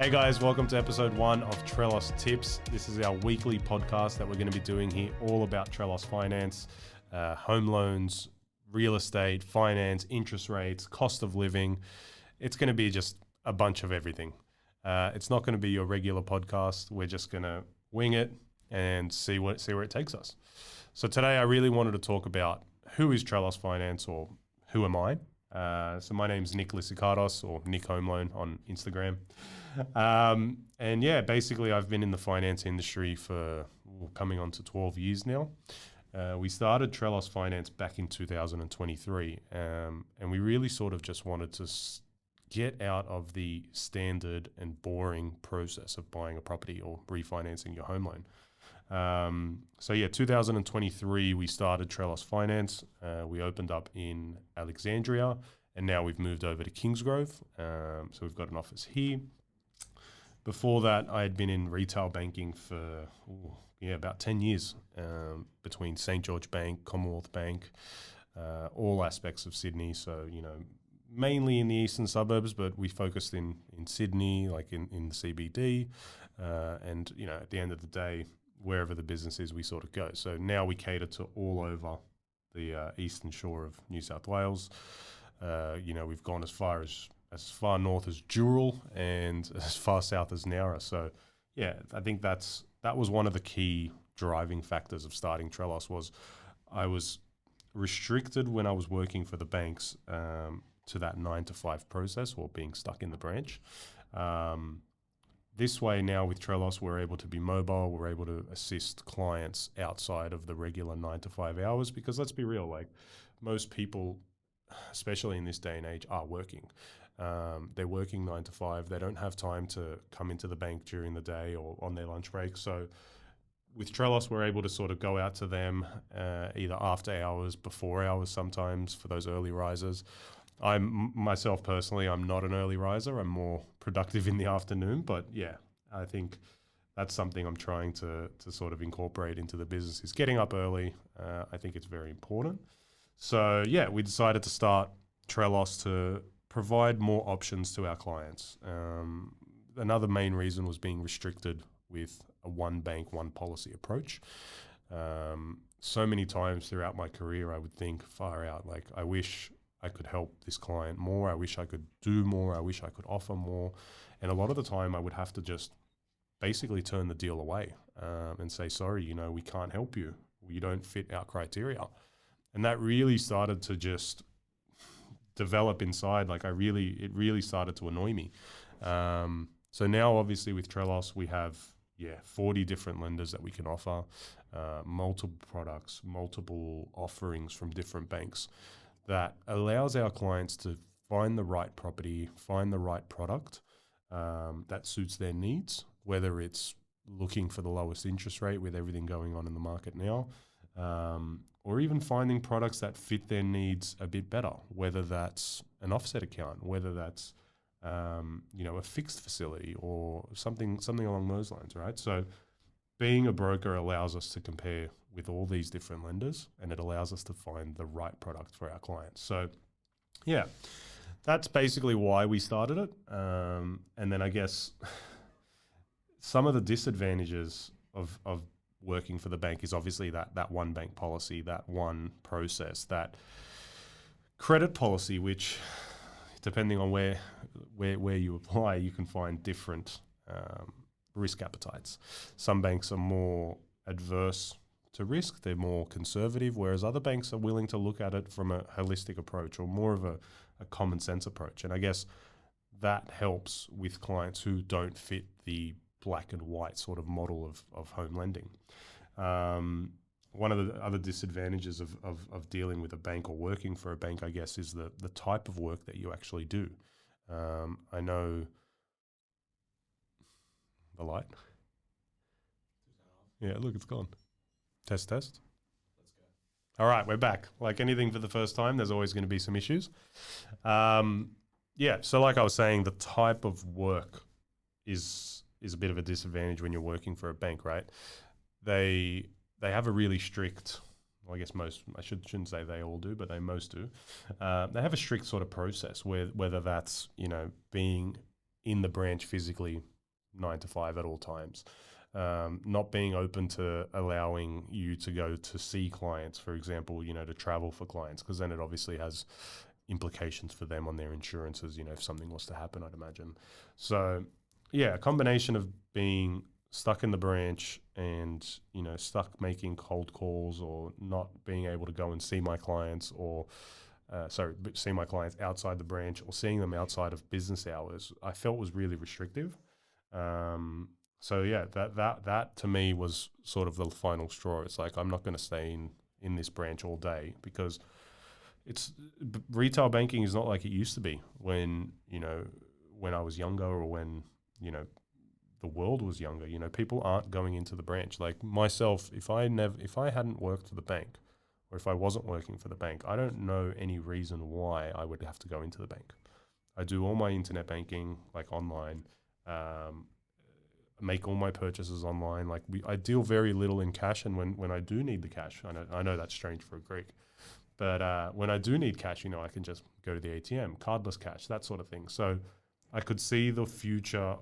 Hey guys, welcome to episode 1 of Trelos Tips. This is our weekly podcast that we're going to be doing here, all about Trelos Finance, home loans, real estate, finance, interest rates, cost of living. It's going to be just a bunch of everything. It's not going to be your regular podcast. We're just going to wing it and see where it takes us. So today I really wanted to talk about who is Trelos Finance, or who am I? So my name's Nick Lisikardos, or Nick Home Loan on Instagram. And yeah, basically I've been in the finance industry for coming on to 12 years now. We started Trelos Finance back in 2023, and we really sort of just wanted to get out of the standard and boring process of buying a property or refinancing your home loan. So yeah, 2023 we started Trelos Finance. We opened up in Alexandria, and now we've moved over to Kingsgrove. So we've got an office here. Before that, I had been in retail banking for about 10 years, between St. George Bank, Commonwealth Bank, all aspects of Sydney. So, mainly in the eastern suburbs, but we focused in Sydney, like in the CBD. And, at the end of the day, wherever the business is, we sort of go. So now we cater to all over the eastern shore of New South Wales. We've gone as far north as Dural and as far south as Nowra. So yeah, I think that was one of the key driving factors of starting Trelos. Was I was restricted when I was working for the banks to that 9 to 5 process, or being stuck in the branch. This way now with Trelos, we're able to be mobile. We're able to assist clients outside of the regular 9 to 5 hours, because let's be real, like most people, especially in this day and age, are working. They're working 9 to 5. They don't have time to come into the bank during the day or on their lunch break. So with Trelos, we're able to sort of go out to them either after hours, before hours sometimes for those early risers. Myself personally, I'm not an early riser. I'm more productive in the afternoon. But yeah, I think that's something I'm trying to sort of incorporate into the business, is getting up early. I think it's very important. So yeah, we decided to start Trelos to provide more options to our clients. Another main reason was being restricted with a one bank, one policy approach. So many times throughout my career, I would think far out, like I wish I could help this client more. I wish I could do more. I wish I could offer more. And a lot of the time I would have to just basically turn the deal away and say, sorry, we can't help you. You don't fit our criteria. And that really started to just develop inside. Like it really started to annoy me. So now obviously with Trelos, we have 40 different lenders that we can offer, multiple products, multiple offerings from different banks, that allows our clients to find the right property, find the right product that suits their needs, whether it's looking for the lowest interest rate with everything going on in the market now, or even finding products that fit their needs a bit better, whether that's an offset account, whether that's a fixed facility or something along those lines, right? So being a broker allows us to compare with all these different lenders, and it allows us to find the right product for our clients. So yeah, that's basically why we started it. And then I guess some of the disadvantages of working for the bank is obviously that one bank policy, that one process, that credit policy, which depending on where you apply, you can find different risk appetites. Some banks are more adverse to risk, they're more conservative, whereas other banks are willing to look at it from a holistic approach, or more of a common sense approach. And I guess that helps with clients who don't fit the black and white sort of model of home lending. One of the other disadvantages of dealing with a bank or working for a bank, I guess, is the type of work that you actually do. I know the light. Yeah, look, it's gone. Test. Let's go. All right, we're back. Like anything for the first time, there's always going to be some issues. So like I was saying, the type of work is a bit of a disadvantage when you're working for a bank, right? They have a really strict, well, I guess most, I shouldn't say they all do, but most do. They have a strict sort of process whether that's, being in the branch physically 9 to 5 at all times. Not being open to allowing you to go to see clients, for example, to travel for clients, because then it obviously has implications for them on their insurances, if something was to happen, I'd imagine. So, yeah, a combination of being stuck in the branch and, stuck making cold calls or not being able to go and see my clients or, see my clients outside the branch or seeing them outside of business hours, I felt was really restrictive. So yeah, that to me was sort of the final straw. It's like, I'm not going to stay in this branch all day, because retail banking is not like it used to be when I was younger, or when the world was younger. People aren't going into the branch. Like myself, if I hadn't worked for the bank, or if I wasn't working for the bank, I don't know any reason why I would have to go into the bank. I do all my internet banking like online. Make all my purchases online. Like I deal very little in cash, and when I do need the cash, I know that's strange for a Greek, but when I do need cash, I can just go to the ATM, cardless cash, that sort of thing. So I could see the future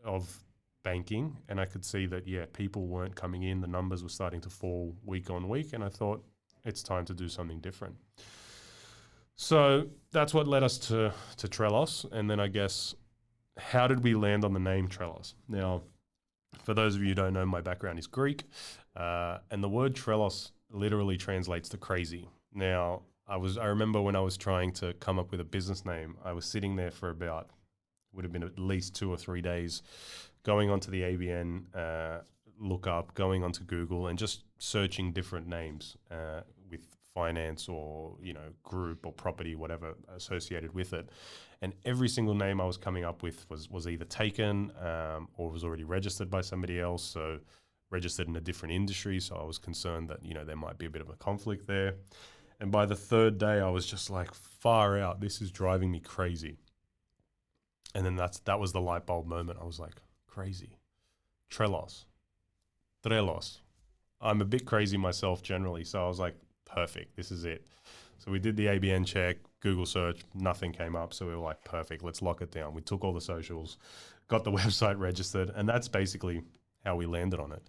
of banking, and I could see that people weren't coming in, the numbers were starting to fall week on week, and I thought it's time to do something different. So that's what led us to Trelos, and then I guess, how did we land on the name Trelos? Now, for those of you who don't know, my background is Greek, and the word Trelos literally translates to crazy. Now, I remember when I was trying to come up with a business name, I was sitting there for would have been at least 2 or 3 days, going onto the ABN lookup, going onto Google, and just searching different names with finance or group or property, whatever associated with it. And every single name I was coming up with was either taken or was already registered by somebody else, so registered in a different industry. So I was concerned that there might be a bit of a conflict there. And by the third day, I was just like, far out, this is driving me crazy. And then that was the light bulb moment. I was like, crazy. Trelos. I'm a bit crazy myself generally, so I was like, perfect, this is it. So we did the ABN check, Google search, nothing came up. So we were like, perfect, let's lock it down. We took all the socials, got the website registered, and that's basically how we landed on it.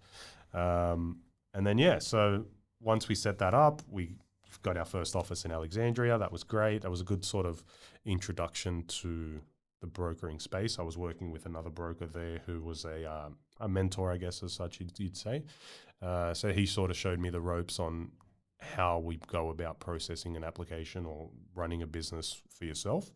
And then, so once we set that up, we got our first office in Alexandria. That was great. That was a good sort of introduction to the brokering space. I was working with another broker there who was a mentor, I guess, as such, you'd say. So he sort of showed me the ropes on how we go about processing an application or running a business for yourself.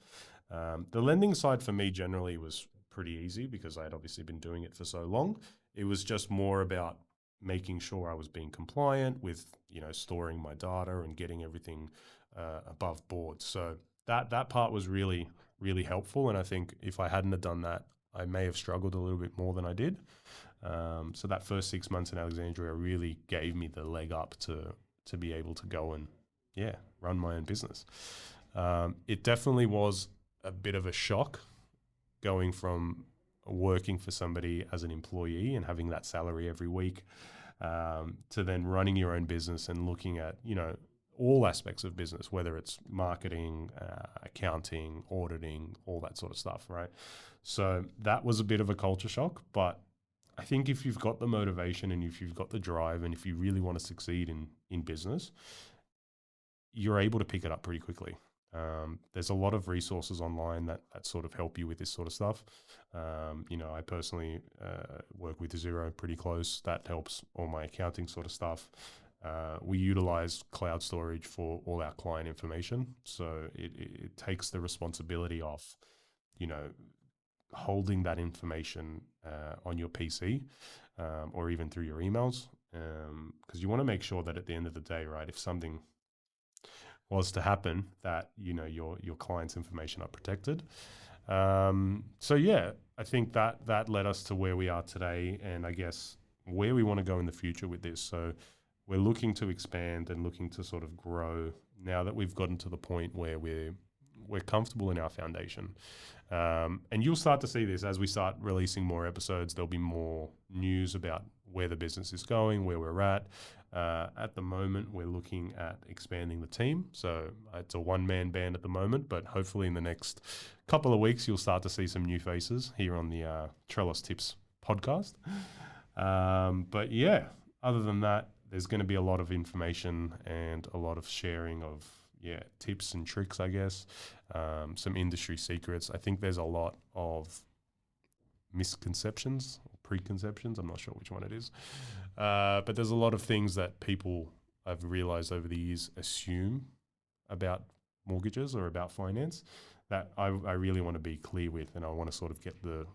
The lending side for me generally was pretty easy because I had obviously been doing it for so long. It was just more about making sure I was being compliant with, storing my data and getting everything above board. So that part was really, really helpful. And I think if I hadn't have done that, I may have struggled a little bit more than I did. So that first 6 months in Alexandria really gave me the leg up to be able to go and, run my own business. It definitely was a bit of a shock going from working for somebody as an employee and having that salary every week to then running your own business and looking at, all aspects of business, whether it's marketing, accounting, auditing, all that sort of stuff, right? So that was a bit of a culture shock, but I think if you've got the motivation and if you've got the drive and if you really want to succeed in business, you're able to pick it up pretty quickly. There's a lot of resources online that sort of help you with this sort of stuff. I personally work with Xero pretty close. That helps all my accounting sort of stuff. We utilize cloud storage for all our client information. So it takes the responsibility off, holding that information on your PC or even through your emails. Because you want to make sure that at the end of the day, right, if something was to happen, that, your client's information are protected. I think that led us to where we are today, and I guess where we want to go in the future with this. So we're looking to expand and looking to sort of grow now that we've gotten to the point where we're comfortable in our foundation. And you'll start to see this as we start releasing more episodes. There'll be more news about where the business is going, where we're at. At the moment, we're looking at expanding the team. So it's a one-man band at the moment, but hopefully in the next couple of weeks, you'll start to see some new faces here on the Trelos Tips podcast. But yeah, other than that, there's going to be a lot of information and a lot of sharing of tips and tricks, I guess, some industry secrets. I think there's a lot of misconceptions or preconceptions. I'm not sure which one it is. But there's a lot of things that people, I've realized over the years, assume about mortgages or about finance that I really want to be clear with, and I want to sort of get the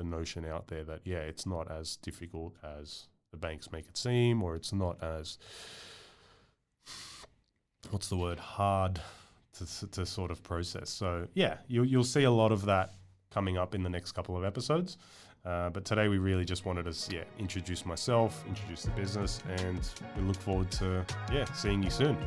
notion out there that, it's not as difficult as the banks make it seem, or it's not as, hard to sort of process. So you'll see a lot of that coming up in the next couple of episodes. But today we really just wanted to introduce myself, introduce the business, and we look forward to seeing you soon.